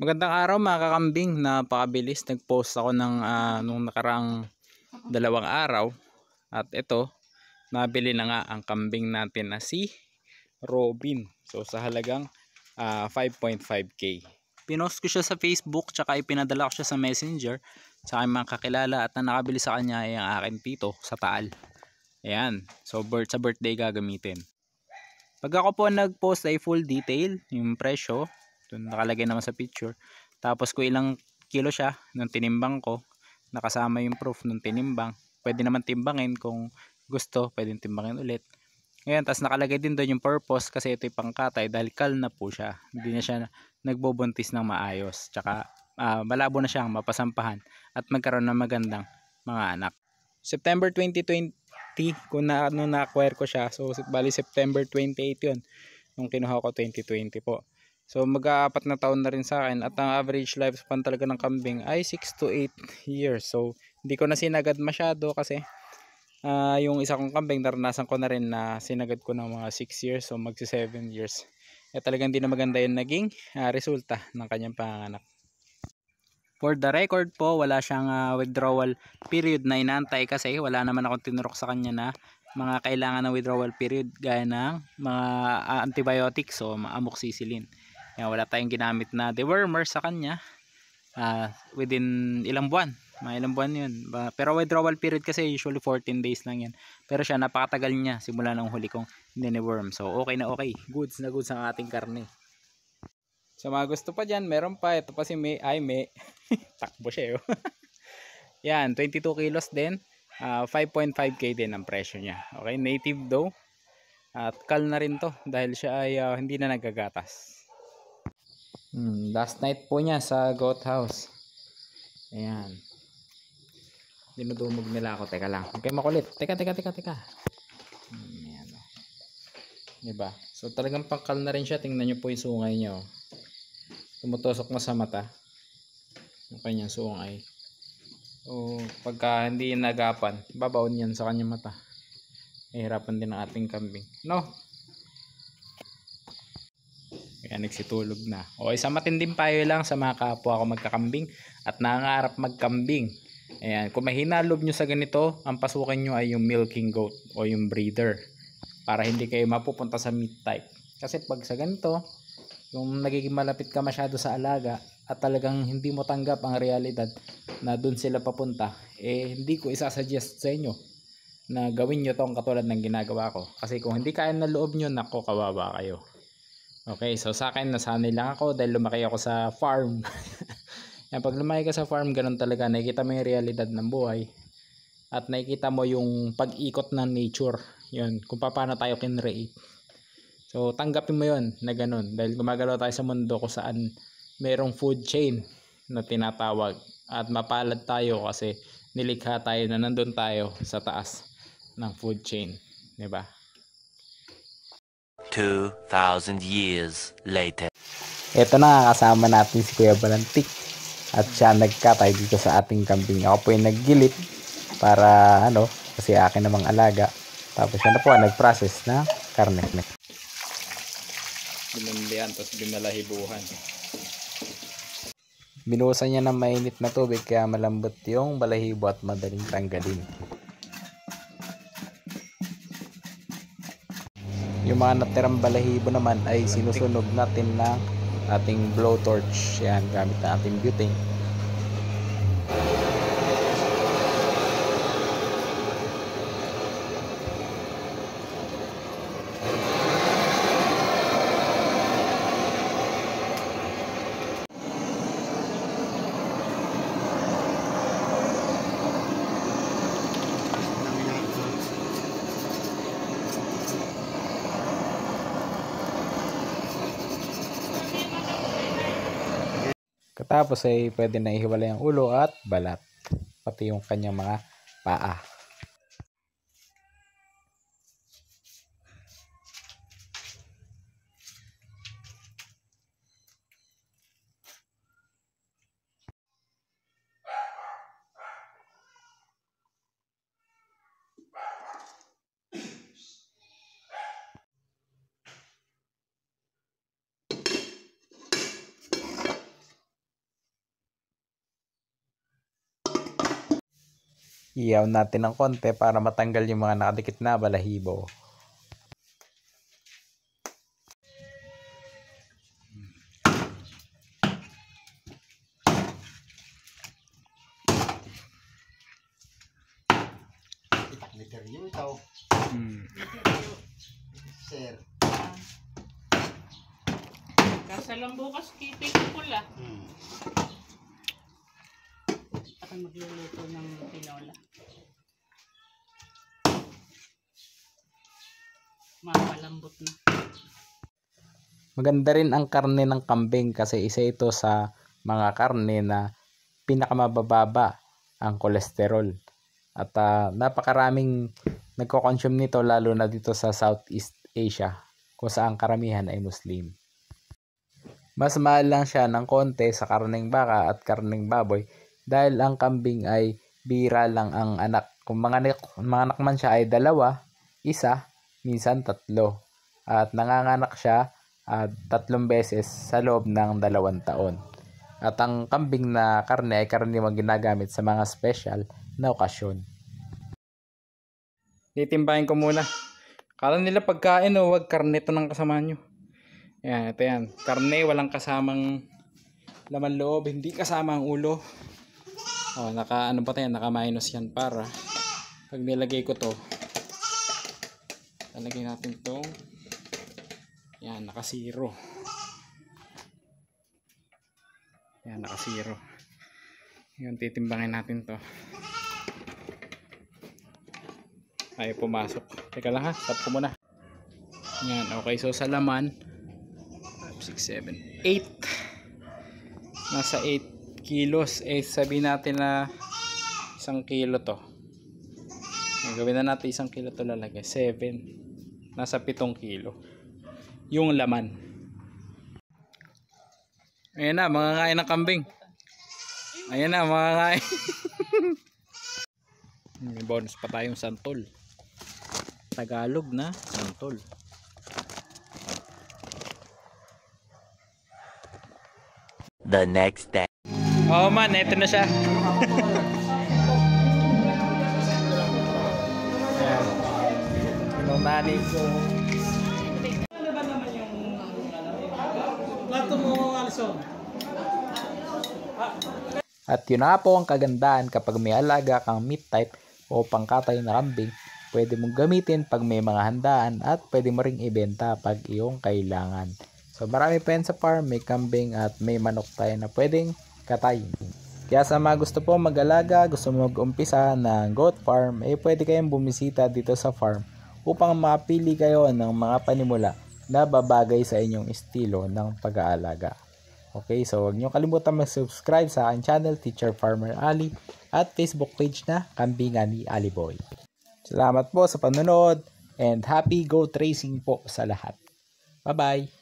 Magandang araw mga kakambing, napakabilis. Nag-post ako ng nung nakaraang 2 araw at ito, nabili na nga ang kambing natin na si Robin. So sa halagang 5.5k. Pinost ko siya sa Facebook tsaka ipinadala ko siya sa Messenger sa aking mga kakilala at ang nakabili sa kanya ay ang aking tito sa Taal. Ayan, so sa birthday gagamitin. Pag ako po nag-post ay full detail, yung presyo, doon nakalagay naman sa picture. Tapos kung ilang kilo siya nung tinimbang ko, nakasama yung proof nung tinimbang. Pwede naman timbangin kung gusto, pwedeng timbangin ulit. Ngayon, tapos nakalagay din doon yung purpose kasi ito'y pangkatay dahil kal na po siya. Hindi na siya nagbubuntis ng maayos. Tsaka malabo na siyang mapasampahan at magkaroon ng magandang mga anak. September 2020 kung na-acquire ko siya. So bali September 28 yun nung kinuha ko 2020 po. So mag-aapat na taon na rin sa akin at ang average lifespan talaga ng kambing ay 6 to 8 years. So hindi ko na sinagad masyado kasi yung isa kong kambing naranasan ko na rin na sinagad ko ng mga 6 years, so magsi 7 years. Talagang hindi na maganda yung naging resulta ng kanyang panganak. For the record po, wala siyang withdrawal period na inantay kasi wala naman akong tinurok sa kanya na mga kailangan ng withdrawal period gaya ng mga antibiotics o amoxicillin. Wala tayong ginamit na dewormer sa kanya within ilang buwan. Mga ilang buwan yun. Pero withdrawal period kasi usually 14 days lang yan. Pero siya napakatagal niya simula ng huli kong nini-worm. So okay na okay. Goods na goods ang ating karne. Sa mga gusto pa dyan, meron pa. Ito pa si May. Ay, May. Takbo siya yun. Yan, 22 kilos din. 5.5k din ang presyo niya. Okay, native daw. At kal na rin to dahil siya ay hindi na nagagatas. Last night po niya sa goat house. Ayan. Dinudumog nila ako. Teka lang. Okay, makulit. Teka. Ayan. Diba? So talagang pangkal na rin siya. Tingnan nyo po yung sungay niya. Tumutusok na sa mata yung kanyang sungay. So pagka hindi nagapan, babaon yan sa kanyang mata. Hirapan din ang ating kambing. No? Kaya nagsitulog na. Okay, sa matinding payo lang sa mga kapwa ko magkakambing at nangangarap magkambing. Ayan, kung mahina loob nyo sa ganito, ang pasukan nyo ay yung milking goat o yung breeder. Para hindi kayo mapupunta sa meat type. Kasi pag sa ganito, yung nagiging malapit ka masyado sa alaga at talagang hindi mo tanggap ang realidad na dun sila papunta, hindi ko isasuggest sa inyo na gawin nyo tong katulad ng ginagawa ko. Kasi kung hindi kaya na loob nyo, nako, kawawa kayo. Okay, so sa akin nasanay lang ako dahil lumaki ako sa farm. Yan, pag lumaki ka sa farm, ganun talaga, nakikita mo yung realidad ng buhay at nakikita mo yung pag-ikot ng nature. Yun, kung paano tayo kinreate. So tanggapin mo yun na ganun dahil gumagalaw tayo sa mundo kung saan merong food chain na tinatawag at mapalad tayo kasi nilikha tayo na nandun tayo sa taas ng food chain, di ba? 2,000 years later. Ito na, kasama natin si Kuya Balantik at siya nagkatay dito sa ating kambing. Ako po yung naggilit para kasi akin namang alaga. Tapos siya na po nag-process na karne. Binundihan tapos binalahibuhan. Binuhusan niya ng mainit na tubig kaya malambot yung balahibo at madaling tanggalin. Yung mga natirang balahibo naman ay sinusunog natin ng ating blowtorch. Yan, gamit na ating butane. Katapos ay pwede na ihiwalay ang ulo at balat, pati yung kanyang mga paa. Iyaw natin ng konti para matanggal yung mga nakadikit na balahibo. Liter yun ito. Sir. Kasa lang bukas kiting pula. Ako magluluto ng tinola. Mapalambot na. Maganda rin ang karne ng kambing kasi isa ito sa mga karne na pinakamababa ang kolesterol. At napakaraming nagko-consume nito lalo na dito sa Southeast Asia kung saan karamihan ay Muslim. Mas mahal lang siya ng konti sa karneng baka at karneng baboy dahil ang kambing ay bira lang ang anak. Kung mga anak man siya ay 2, 1, minsan 3. At nanganganak siya 3 beses sa loob ng 2 taon. At ang kambing na karne ay karaniwang ginagamit sa mga special na okasyon. Titimbahin ko muna. Kala nila pagkain o wag karne ito ng kasama nyo. Yan, ito yan. Karne, walang kasamang laman loob, hindi kasama ang ulo. Oh, naka minus yan para pag nilagay ko to, lalagay natin tong yan, naka 0. Yan, naka 0. Yan, titimbangin natin to. Ay, pumasok. Teka lang ha, stop ko muna. Yan, okay. So, sa laman, 5, 6, 7, 8. Nasa 8 kilos. Eh, sabihin natin na 1 kilo to. Gawin na natin 1 kilo to lalagay. 7. Nasa 7 kilo. Yung laman. Ayan na, mga kain ng kambing. Ayan na, mga kain. May bonus pa tayong santol. Tagalog na santol. The next day. Oh man, eto na siya. Ayan. Yung nani ko. Ano ba naman yung Plato mo, Alison. At yun na po ang kagandahan kapag may alaga kang meat type o pangkatay na kambing, pwede mong gamitin pag may mga handaan at pwede mo ring ibenta pag iyong kailangan. So marami pa yan sa farm, may kambing at may manok tayo na pwedeng katayin. Kaya sa mga gusto po mag-alaga, gusto mo mag-umpisa ng goat farm, pwede kayong bumisita dito sa farm upang mapili kayo ng mga panimula na babagay sa inyong estilo ng pag-aalaga. Okay, so huwag niyo kalimutan mag-subscribe sa aking channel, Teacher Farmer Ali, at Facebook page na Kambingan ni Ali Boy. Salamat po sa panonood and happy goat racing po sa lahat. Bye-bye!